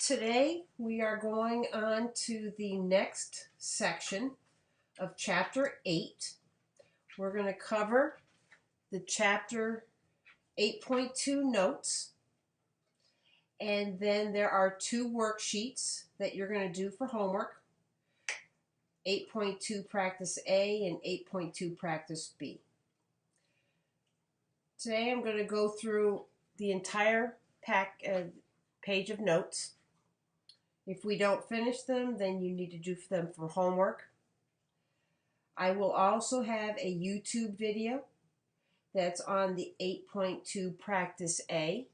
Today we are going on to the next section of Chapter 8. We're going to cover the Chapter 8.2 notes, and then there are two worksheets that you're going to do for homework, 8.2 Practice A and 8.2 Practice B. Today I'm going to go through the entire page of notes. If we don't finish them, then you need to do them for homework. I will also have a YouTube video that's on the 8.2 Practice A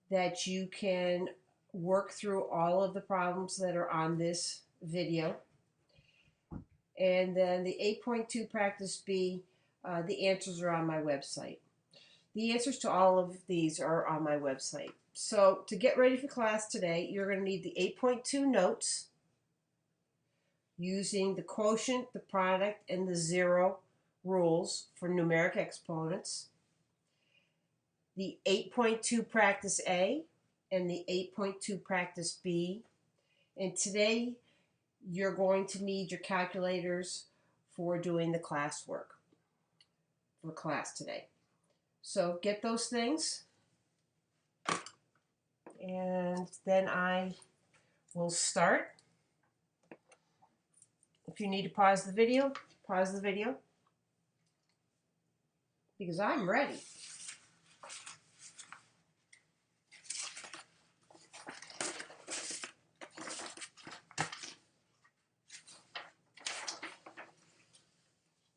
that you can work through all of the problems that are on this video. And then the 8.2 Practice B, the answers are on my website. The answers to all of these are on my website. So to get ready for class today, you're going to need the 8.2 notes using the quotient, the product, and the zero rules for numeric exponents, the 8.2 Practice A and the 8.2 Practice B. And today you're going to need your calculators for doing the classwork for class today. So get those things, and then I will start. If you need to pause the video, because I'm ready.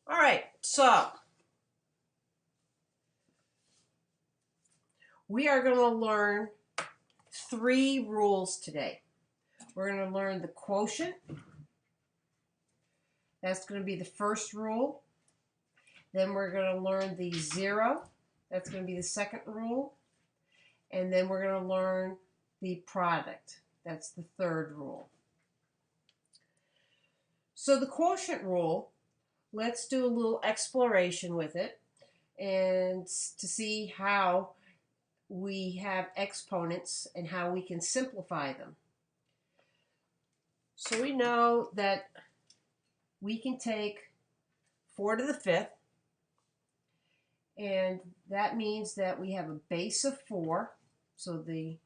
All right, so we are going to learn 3 rules today. We're going to learn the quotient. That's going to be the first rule. Then we're going to learn the zero. That's going to be the second rule. And then we're going to learn the product. That's the third rule. So the quotient rule, let's do a little exploration with it and to see how we have exponents and how we can simplify them. So we know that we can take 4 to the 5th, and that means that we have a base of 4, so the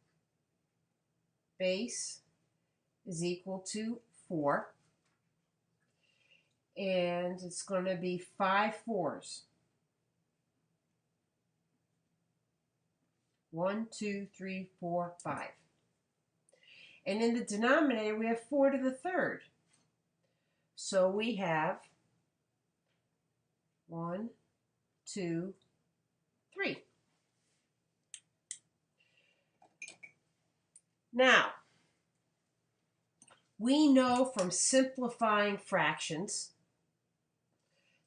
base is equal to 4, and it's going to be 5 4s. 1, 2, 3, 4, 5. And in the denominator, we have 4 to the 3rd. So we have 1, 2, 3. Now, we know from simplifying fractions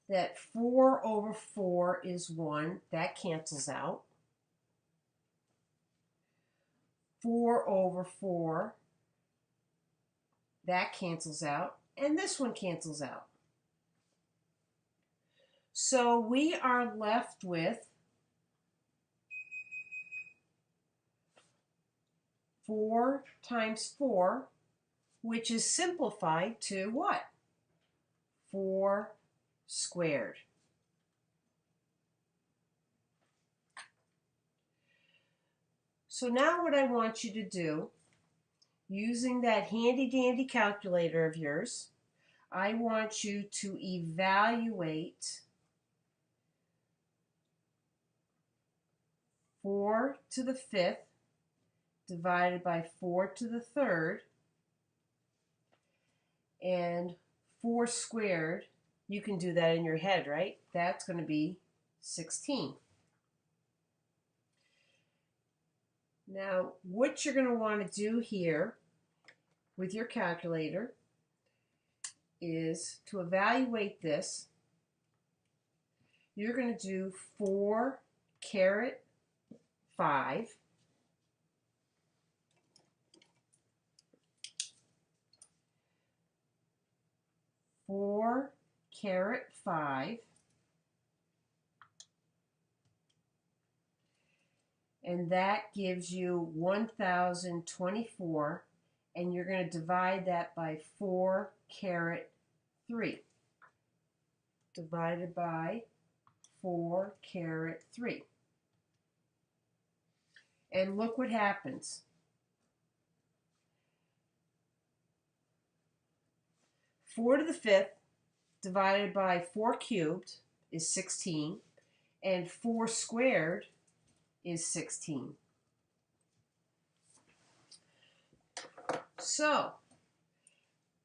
that 4 over 4 is 1. That cancels out. 4 over 4, that cancels out, and this one cancels out. So we are left with 4 times 4, which is simplified to what? 4 squared. So now what I want you to do, using that handy-dandy calculator of yours, I want you to evaluate 4 to the 5th divided by 4 to the 3rd, and 4 squared. You can do that in your head, right? That's going to be 16. Now, what you're going to want to do here with your calculator is to evaluate this. You're going to do 4 caret 5 . 4 caret 5, and that gives you 1024, and you're going to divide that by 4 caret 3. Divided by 4 caret 3. And look what happens. 4 to the 5th divided by 4 cubed is 16, and 4 squared is 16. So,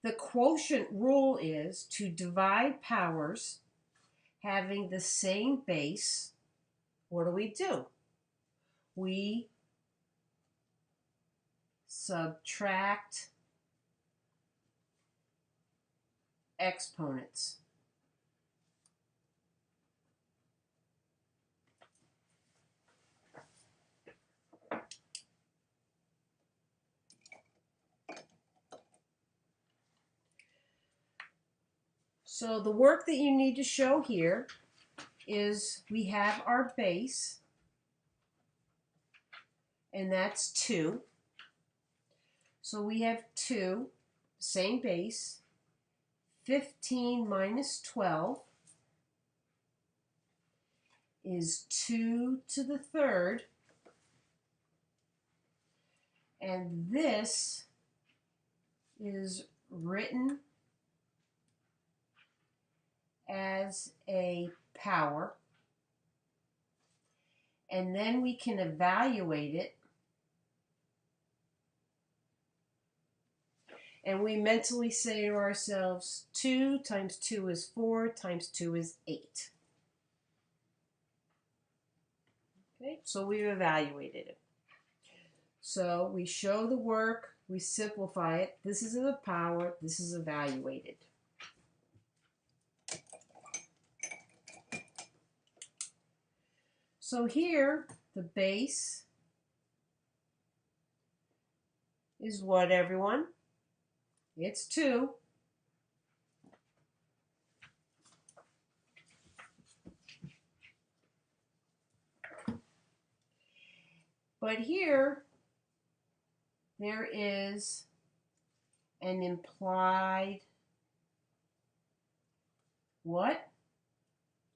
the quotient rule is to divide powers having the same base. What do? We subtract exponents. So the work that you need to show here is we have our base, and that's 2. So we have 2, same base. 15 minus 12 is 2 to the 3rd. And this is written as a power. And then we can evaluate it. And we mentally say to ourselves, 2 times 2 is 4 times 2 is 8. Okay, so we've evaluated it. So we show the work, we simplify it. This is the power, this is evaluated. So here, the base is what, everyone? It's 2. But here, there is an implied what?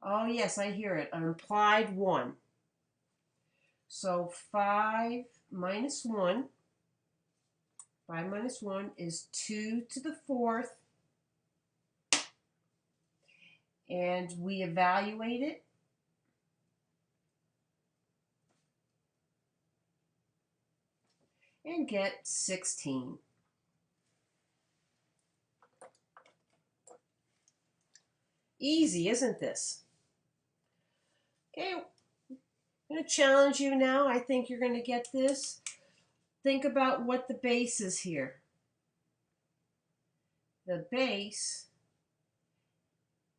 Oh yes, I hear it. An implied 1. So 5 minus 1 is 2 to the 4th. And we evaluate it. And get 16. Easy, isn't this? Okay, I'm going to challenge you now. I think you're going to get this. Think about what the base is here. The base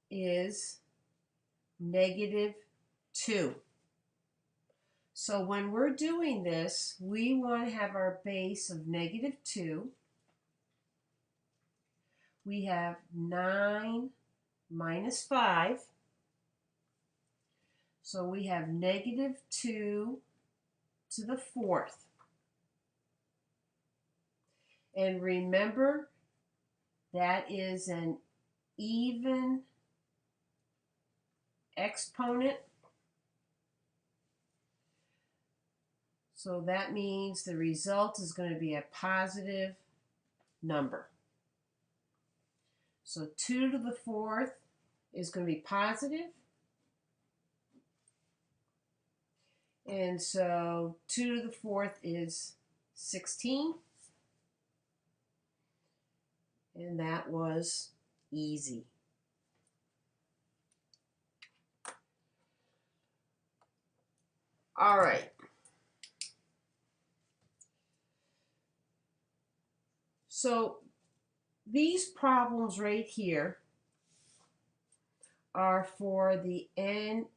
is -2. So when we're doing this, we want to have our base of -2. We have 9 minus 5. So we have -2 to the 4th. And remember, that is an even exponent. So that means the result is going to be a positive number. So 2 to the 4th is going to be positive. And so 2 to the 4th is 16. And that was easy. All right. So these problems right here are for the NAQC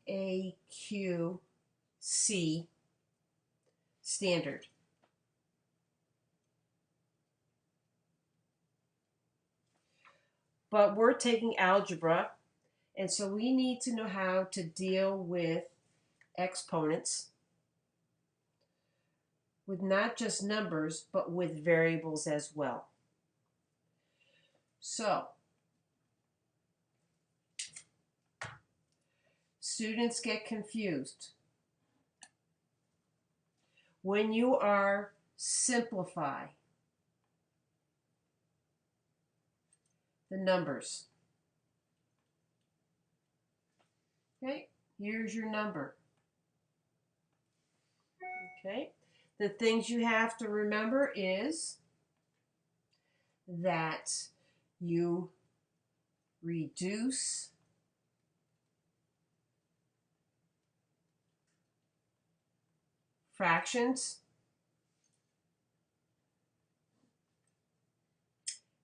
standard. But we're taking algebra, and so we need to know how to deal with exponents. with not just numbers, but with variables as well. So, students get confused. When you are simplify the numbers, okay, here's your number. Okay, the things you have to remember is that you reduce fractions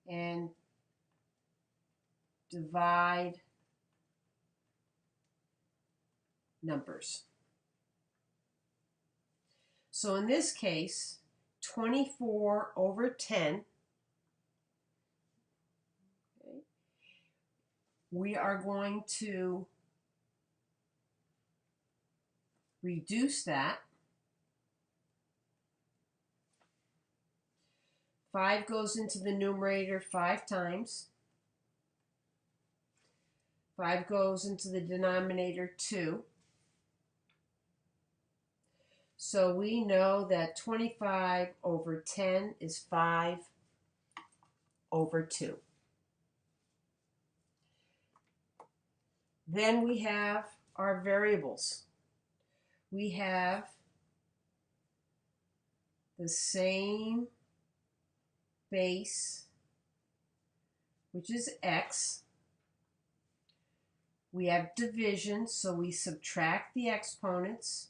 and divide numbers. So in this case, 24 over 10, okay, we are going to reduce that. 5 goes into the numerator 5 times. 5 goes into the denominator 2. So we know that 25 over 10 is 5 over 2. Then we have our variables. We have the same base, which is x. We have division, so we subtract the exponents.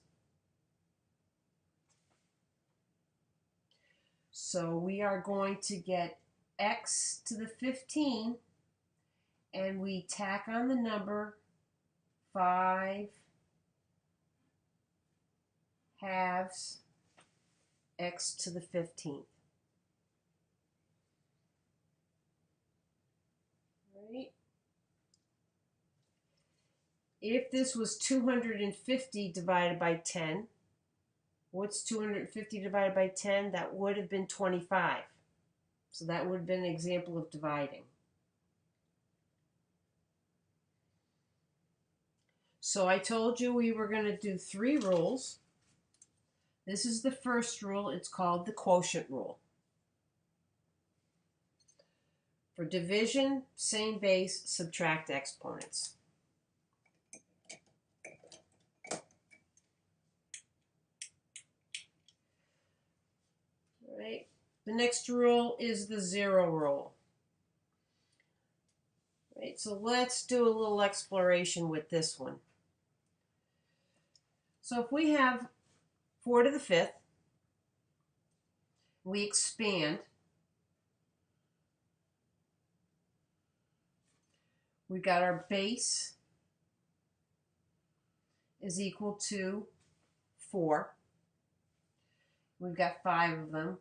So we are going to get x to the 15, and we tack on the number 5 halves x to the 15th. Right? If this was 250 divided by 10, what's 250 divided by 10? That would have been 25. So that would have been an example of dividing. So I told you we were going to do 3 rules. This is the first rule. It's called the quotient rule. For division, same base, subtract exponents. All right. The next rule is the 0 rule. All right, so let's do a little exploration with this one. So if we have 4 to the 5th, we expand. We've got our base is equal to 4. We've got 5 of them.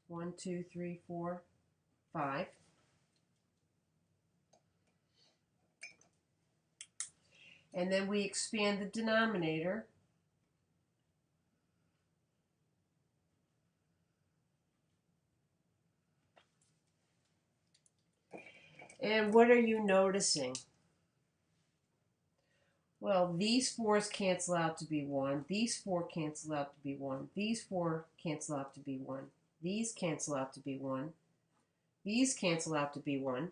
1, 2, 3, 4, 5. And then we expand the denominator. And what are you noticing? Well, these 4's cancel out to be 1. These 4 cancel out to be 1. These 4 cancel out to be 1. These cancel out to be 1. These cancel out to be 1.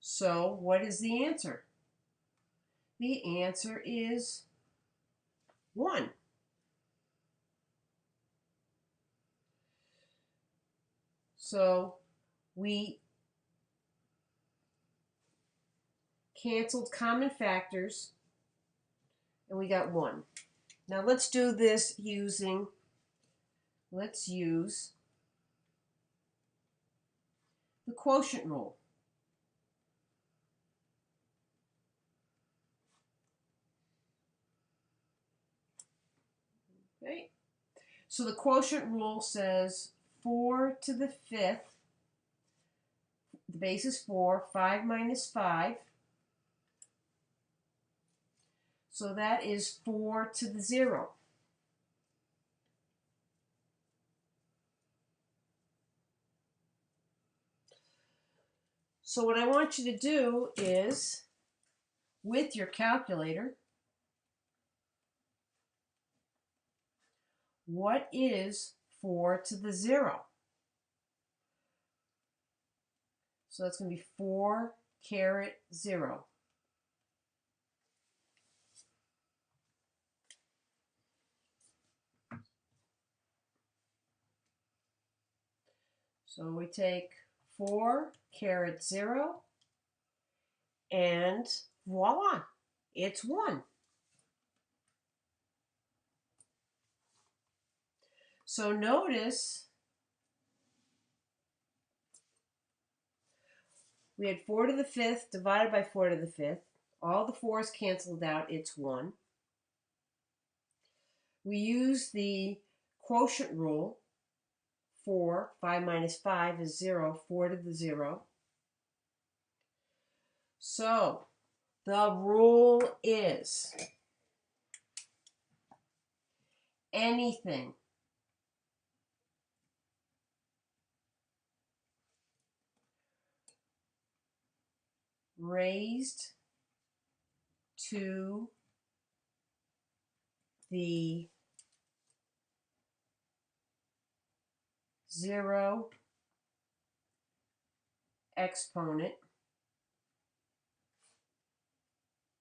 So what is the answer? The answer is 1. So we canceled common factors and we got 1. Now let's do this using, let's use the quotient rule. Okay. So the quotient rule says 4 to the 5th, the base is 4, 5 minus 5 So that is 4 to the 0. So what I want you to do is, with your calculator, what is 4 to the 0? So that's going to be 4 caret 0. So we take 4 caret 0, and voila, it's 1. So notice we had 4 to the 5th divided by 4 to the 5th. All the 4's canceled out, it's 1. We use the quotient rule. 4, 5 minus 5 is 0, 4 to the 0. So the rule is anything raised to the 0 exponent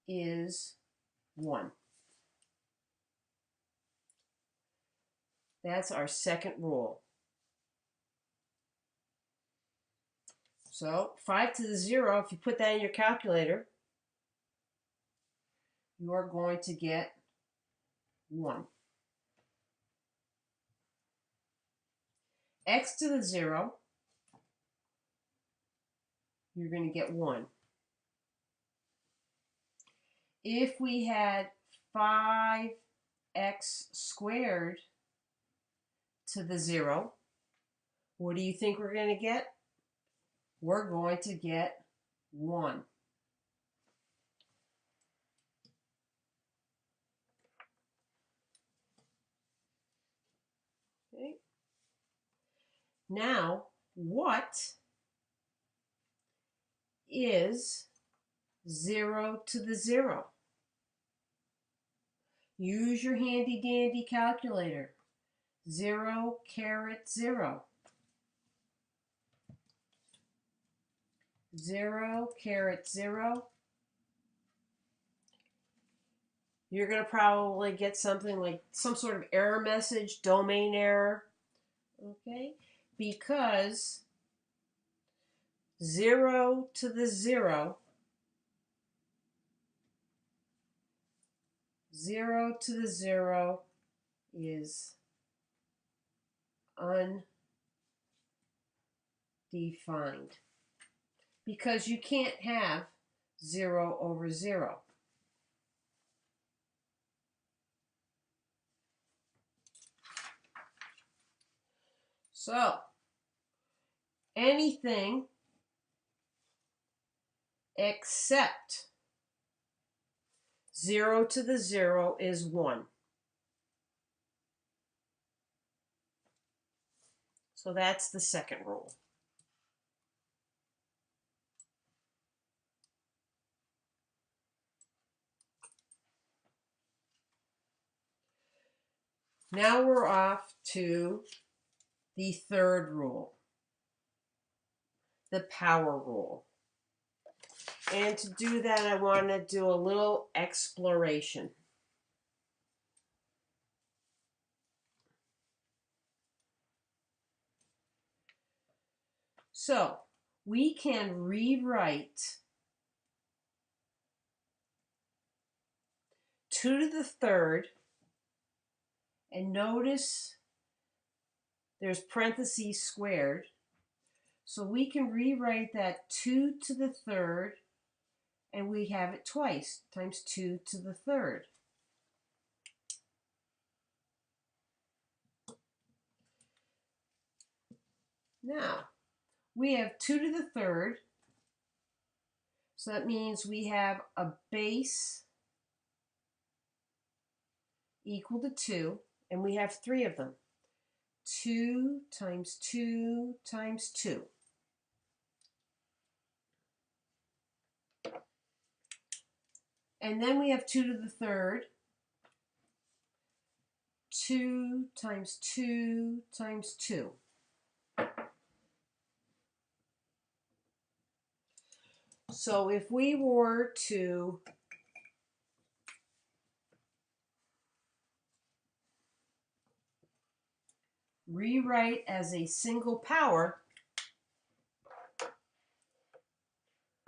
is 1. That's our second rule. So 5 to the 0, if you put that in your calculator, you are going to get 1. X to the 0, you're going to get 1. If we had 5x squared to the 0, what do you think we're going to get? We're going to get 1. Okay. Now, what is 0 to the 0? Use your handy dandy calculator. 0 caret 0. 0 caret 0. You're going to probably get something like some sort of error message, domain error. Okay? Because 0 to the 0, 0 to the 0 is undefined. Because you can't have 0 over 0. So, anything except 0 to the 0 is 1. So that's the second rule. Now we're off to the third rule, the power rule. And to do that, I want to do a little exploration. So, we can rewrite 2 to the third, and notice there's parentheses squared. So we can rewrite that 2 to the third, and we have it twice, times 2 to the third. Now, we have 2 to the third, so that means we have a base equal to 2, and we have 3 of them. 2 times 2 times 2. And then we have 2 to the third. 2 times 2 times 2. So if we were to rewrite as a single power,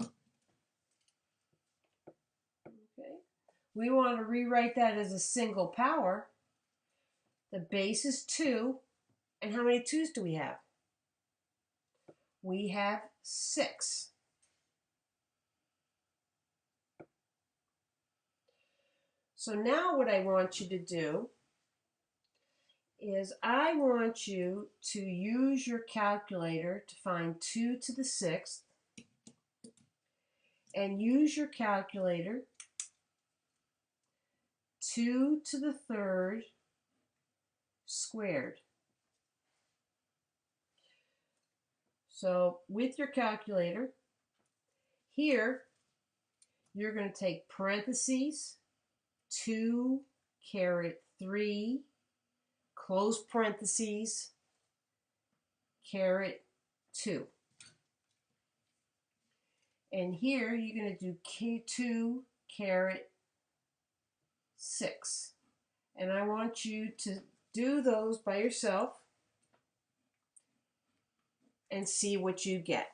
okay, we want to rewrite that as a single power. The base is 2, and how many 2's do we have? We have 6. So now what I want you to do is I want you to use your calculator to find 2 to the 6th, and use your calculator 2 to the 3rd squared. So with your calculator, here you're going to take parentheses, 2 caret 3, close parentheses, caret 2. And here you're going to do 2 caret 6. And I want you to do those by yourself and see what you get.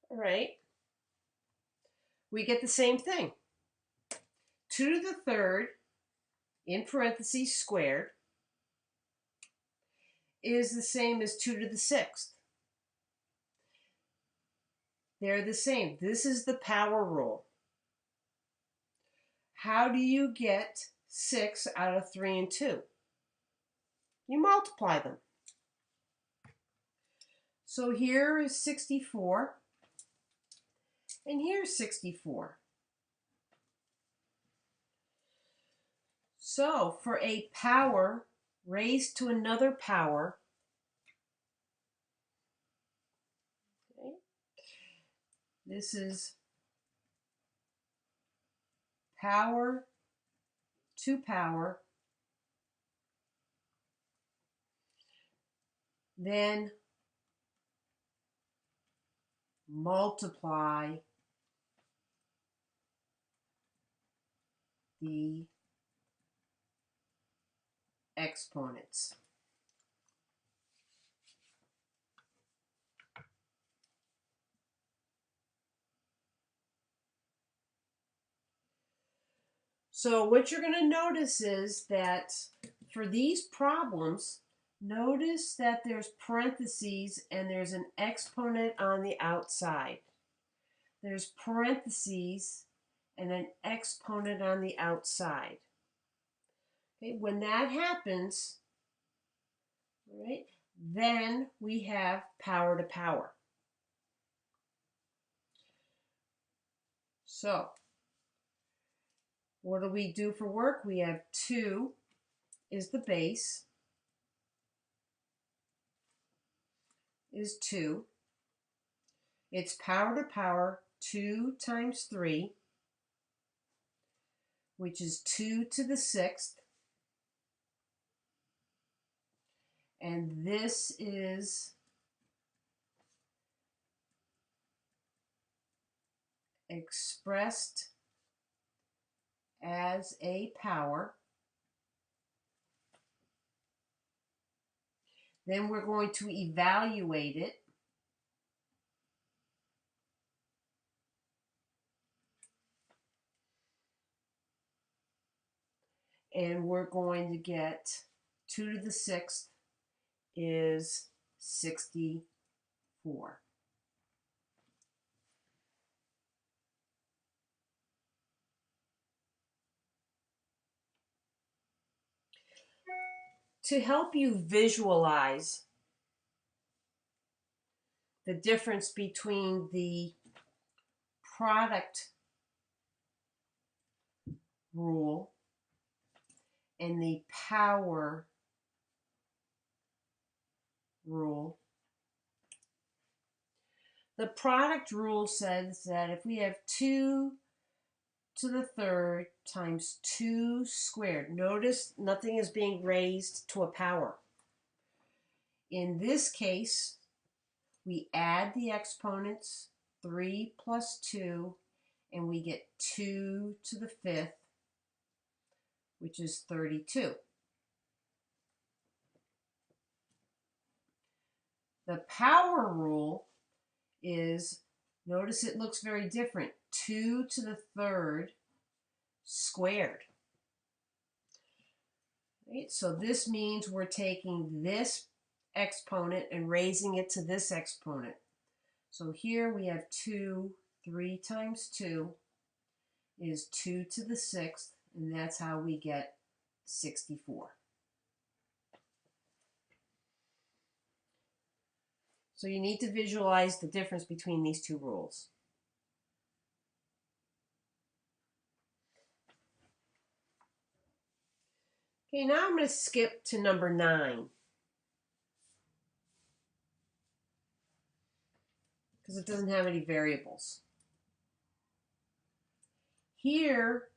All right. We get the same thing. 2 to the 3rd, in parentheses, squared, is the same as 2 to the 6th. They're the same. This is the power rule. How do you get 6 out of 3 and 2? You multiply them. So here is 64, and here's 64. So for a power raised to another power, okay, this is power to power, then multiply the exponents. So what you're going to notice is that for these problems, notice that there's parentheses and there's an exponent on the outside. There's parentheses and an exponent on the outside. Okay, when that happens, right, then we have power to power. So what do we do for work? We have 2 is the base, is 2. It's power to power, 2 times 3, which is 2 to the 6th. And this is expressed as a power. Then we're going to evaluate it. and we're going to get 2 to the 6th is 64. To help you visualize the difference between the product rule and the power rule. The product rule says that if we have 2 to the 3rd times 2 squared, notice nothing is being raised to a power. In this case, we add the exponents, 3 plus 2, and we get 2 to the 5th, which is 32. The power rule is, notice it looks very different, 2 to the 3rd squared. Right? So this means we're taking this exponent and raising it to this exponent. So here we have 2, 3 times 2 is 2 to the 6th, and that's how we get 64. So you need to visualize the difference between these two rules. Okay, now I'm going to skip to number 9. Because it doesn't have any variables. Here,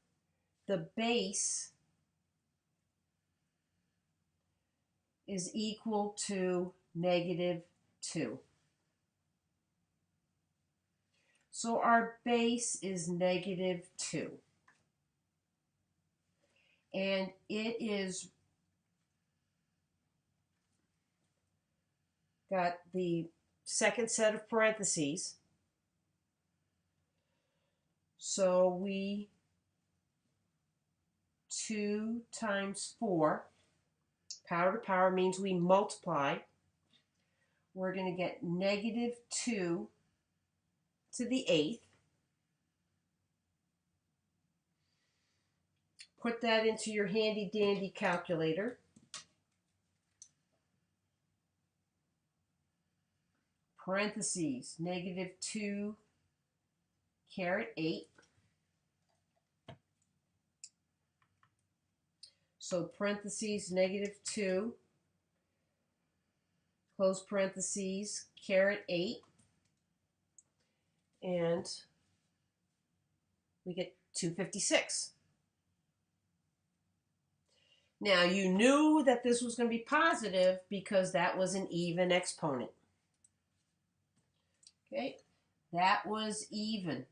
the base is equal to -2. So our base is -2. And it is got the second set of parentheses. So 2 times 4, power to power means we multiply. We're going to get -2 to the 8th. Put that into your handy dandy calculator. Parentheses, -2 caret 8. So parentheses, -2, close parentheses, caret 8. And we get 256. Now you knew that this was going to be positive because that was an even exponent. Okay, that was even.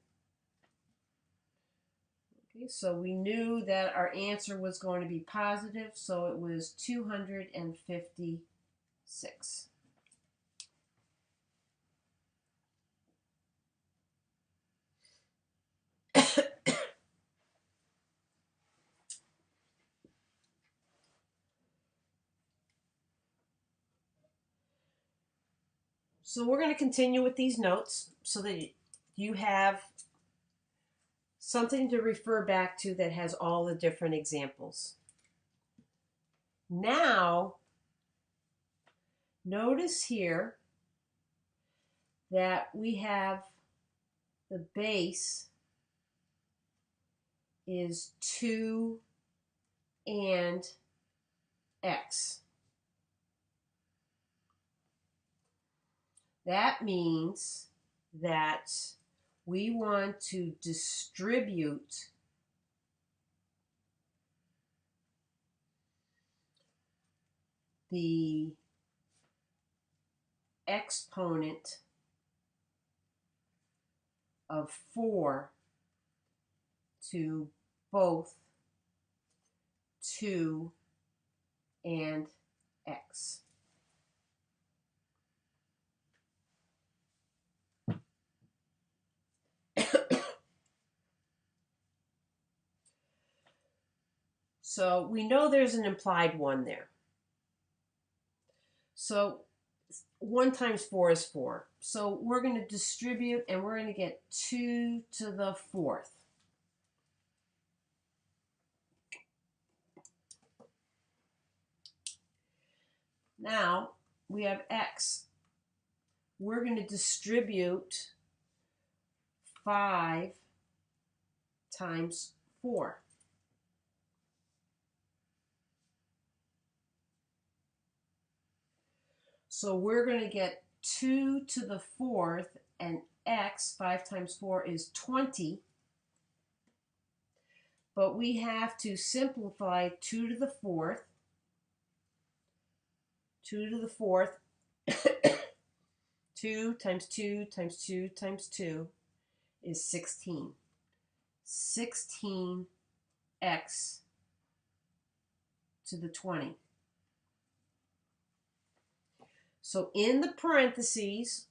Okay, so we knew that our answer was going to be positive, so it was 256. So we're going to continue with these notes so that you have something to refer back to that has all the different examples. Now, notice here that we have the base is 2 and x. That means that we want to distribute the exponent of 4 to both 2 and x. So we know there's an implied 1 there. So 1 times 4 is 4. So we're going to distribute and we're going to get 2 to the 4th. Now we have x. We're going to distribute 5 times 4. So we're going to get 2 to the 4th, and x, 5 times 4 is 20. But we have to simplify 2 to the 4th. 2 to the 4th. 2 times 2 times 2 times 2 is 16. 16x to the 20. So in the parentheses,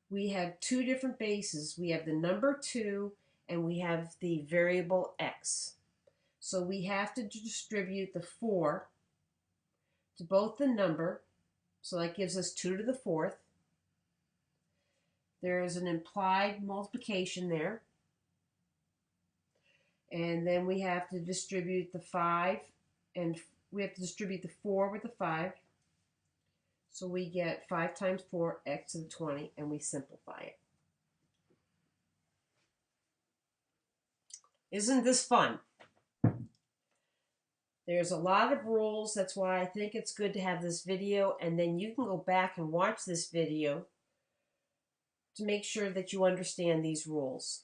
we have 2 different bases. We have the number 2 and we have the variable x. So we have to distribute the 4 to both the number. So that gives us 2 to the 4th. There is an implied multiplication there. And then we have to distribute the 5, and we have to distribute the 4 with the 5. So we get 5 times 4, x to the 20, and we simplify it. Isn't this fun? There's a lot of rules. That's why I think it's good to have this video, and then you can go back and watch this video to make sure that you understand these rules.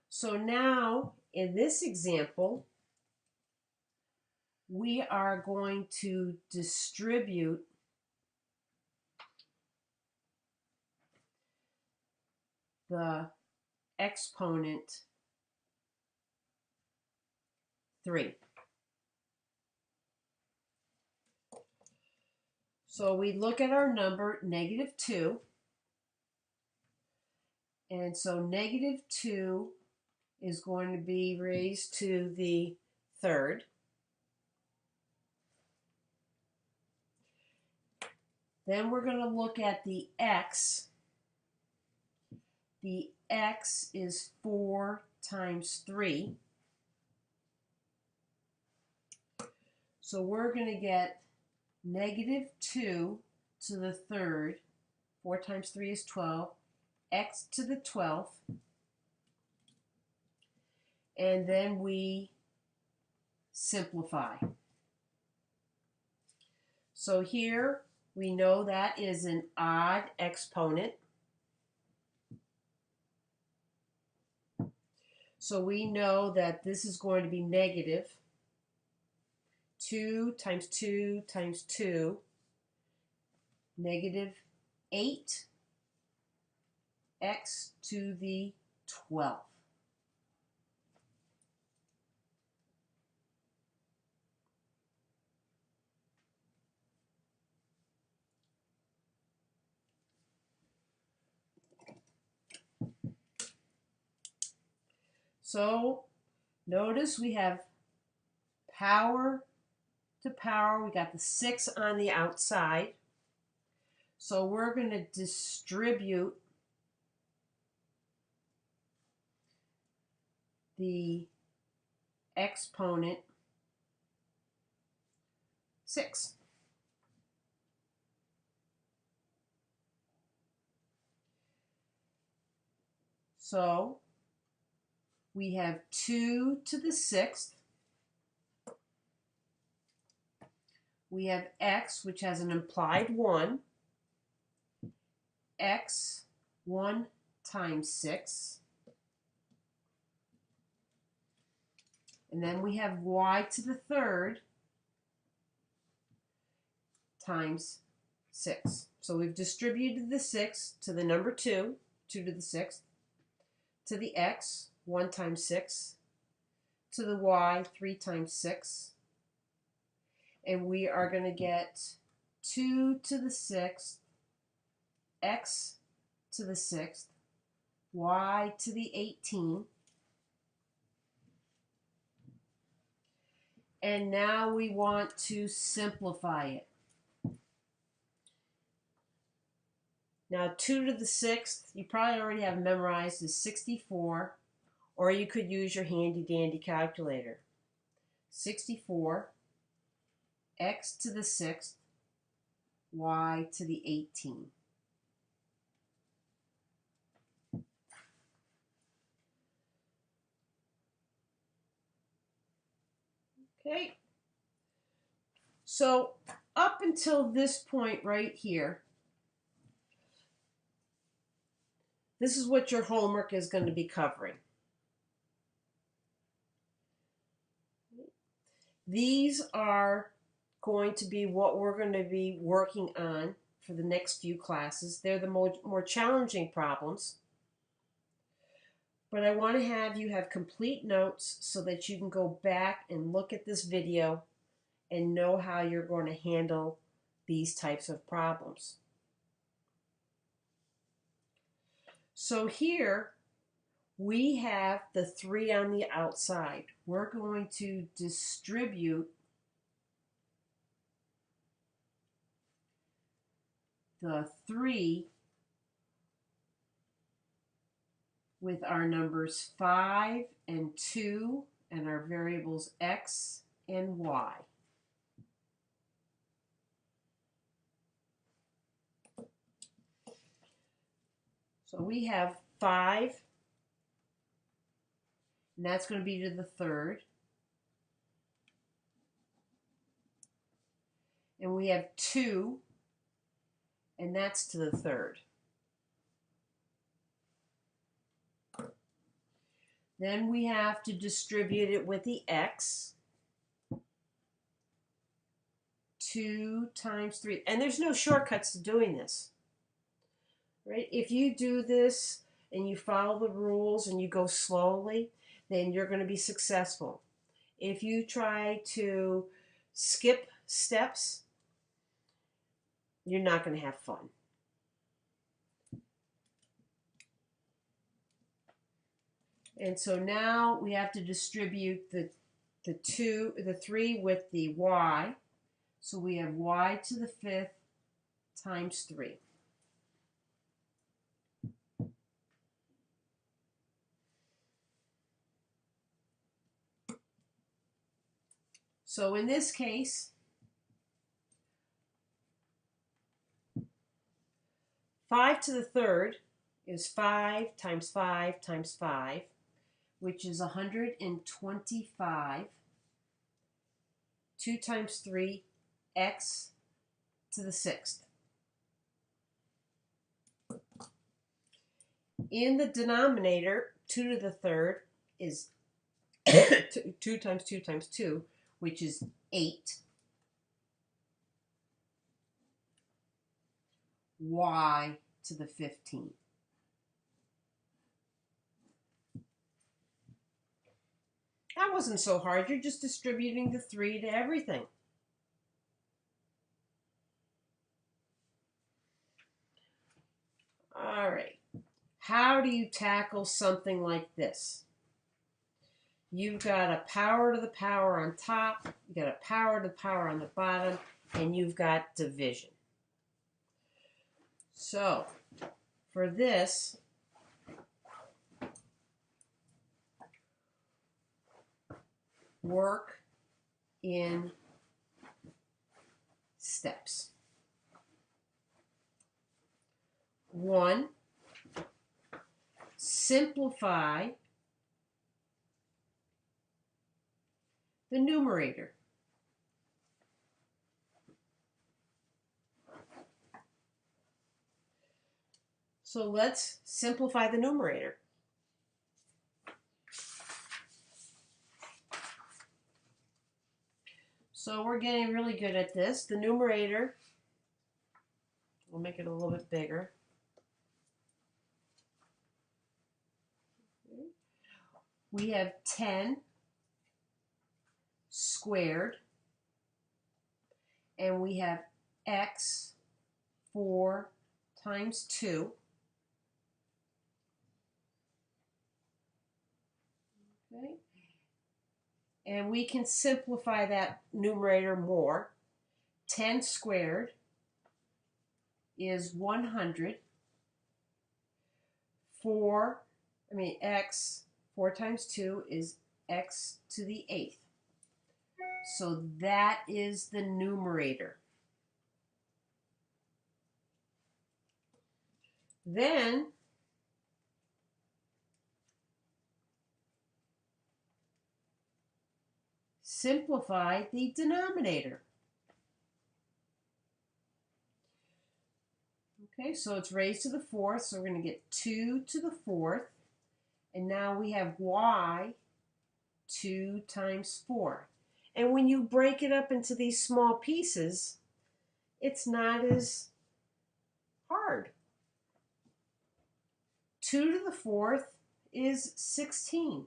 So now, in this example, we are going to distribute the exponent 3. So we look at our number, -2. And so -2 is going to be raised to the 3rd. Then we're going to look at the x. The x is 4 times 3. So we're going to get -2 to the 3rd. 4 times 3 is 12. X to the 12th. And then we simplify. So here we know that is an odd exponent. So we know that this is going to be negative. 2 times 2 times 2, -8 x to the 12th. So notice we have power to power. We got the 6 on the outside. So we're going to distribute the exponent 6. So we have 2 to the 6th. We have x, which has an implied 1. X, 1 times 6. And then we have y to the 3rd times 6. So we've distributed the 6 to the number 2, 2 to the 6th, to the x, 1 times 6, to the y, 3 times 6. And we are going to get 2 to the 6th, x to the 6th, y to the 18. And now we want to simplify it. Now 2 to the 6th, you probably already have memorized, is 64, or you could use your handy dandy calculator. 64, x to the 6th, y to the 18. Okay, so up until this point right here, this is what your homework is going to be covering. These are going to be what we're going to be working on for the next few classes. They're the more challenging problems. But I want to have you have complete notes so that you can go back and look at this video and know how you're going to handle these types of problems. So here we have the 3 on the outside. We're going to distribute the 3 with our numbers 5 and 2 and our variables x and y. So we have 5, and that's going to be to the 3rd. And we have 2, and that's to the 3rd. Then we have to distribute it with the x. 2 times 3. And there's no shortcuts to doing this. Right? If you do this and you follow the rules and you go slowly, then you're going to be successful. If you try to skip steps, you're not going to have fun. And so now we have to distribute the 3 with the y. So we have y to the 5th times 3. So in this case, 5 to the 3rd is 5 times 5 times 5, which is 125. 2 times 3, x to the 6th. In the denominator, 2 to the 3rd is 2 times 2 times 2, which is 8. Y to the 15. That wasn't so hard. You're just distributing the 3 to everything. All right. How do you tackle something like this? You've got a power to the power on top, you've got a power to the power on the bottom, and you've got division. So, for this, work in steps. 1, simplify the numerator. So let's simplify the numerator. So we're getting really good at this. The numerator, we'll make it a little bit bigger. We have 10 squared, and we have x 4 times 2. Okay. And we can simplify that numerator more. 10 squared is 100. X, 4 times 2 is x to the 8th. So that is the numerator. Then simplify the denominator. Okay, so it's raised to the 4th, so we're going to get 2 to the 4th. And now we have y 2 times 4. And when you break it up into these small pieces, it's not as hard. 2 to the 4th is 16.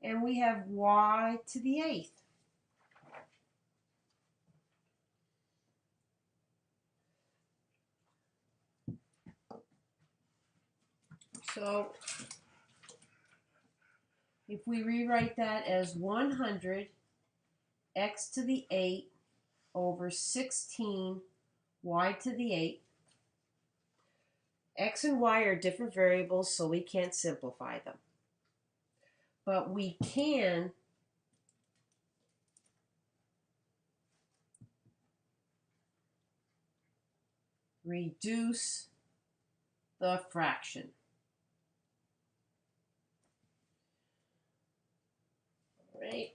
And we have y to the 8th. So if we rewrite that as 100 x to the 8 over 16 y to the 8, x and y are different variables, so we can't simplify them. But we can reduce the fraction. Right.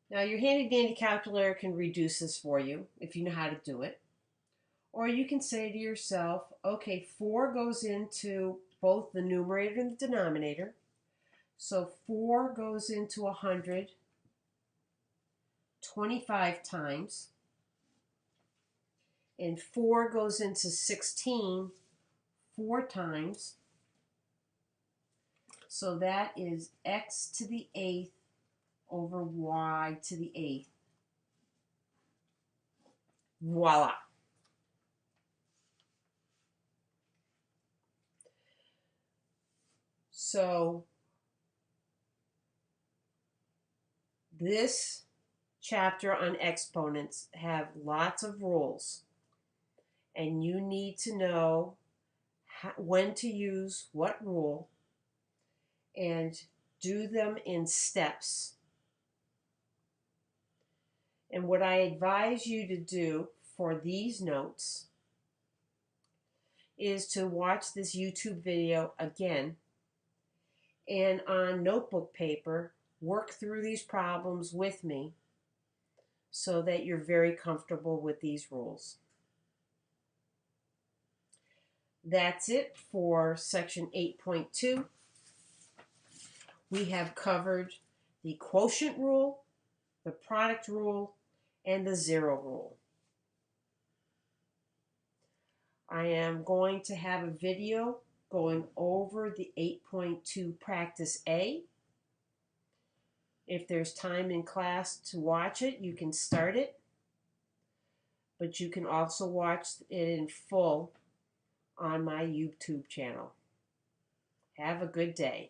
Now your handy dandy calculator can reduce this for you if you know how to do it. Or you can say to yourself, okay, 4 goes into both the numerator and the denominator. So 4 goes into 100 25 times. And 4 goes into 16 4 times. So that is x to the 8th over y to the 8th. Voila. So this chapter on exponents have lots of rules, and you need to know when to use what rule and do them in steps. And what I advise you to do for these notes is to watch this YouTube video again, and on notebook paper, work through these problems with me so that you're very comfortable with these rules. That's it for section 8.2. We have covered the quotient rule, the product rule, and the zero rule. I am going to have a video going over the 8.2 practice A. If there's time in class to watch it, you can start it, but you can also watch it in full on my YouTube channel. Have a good day.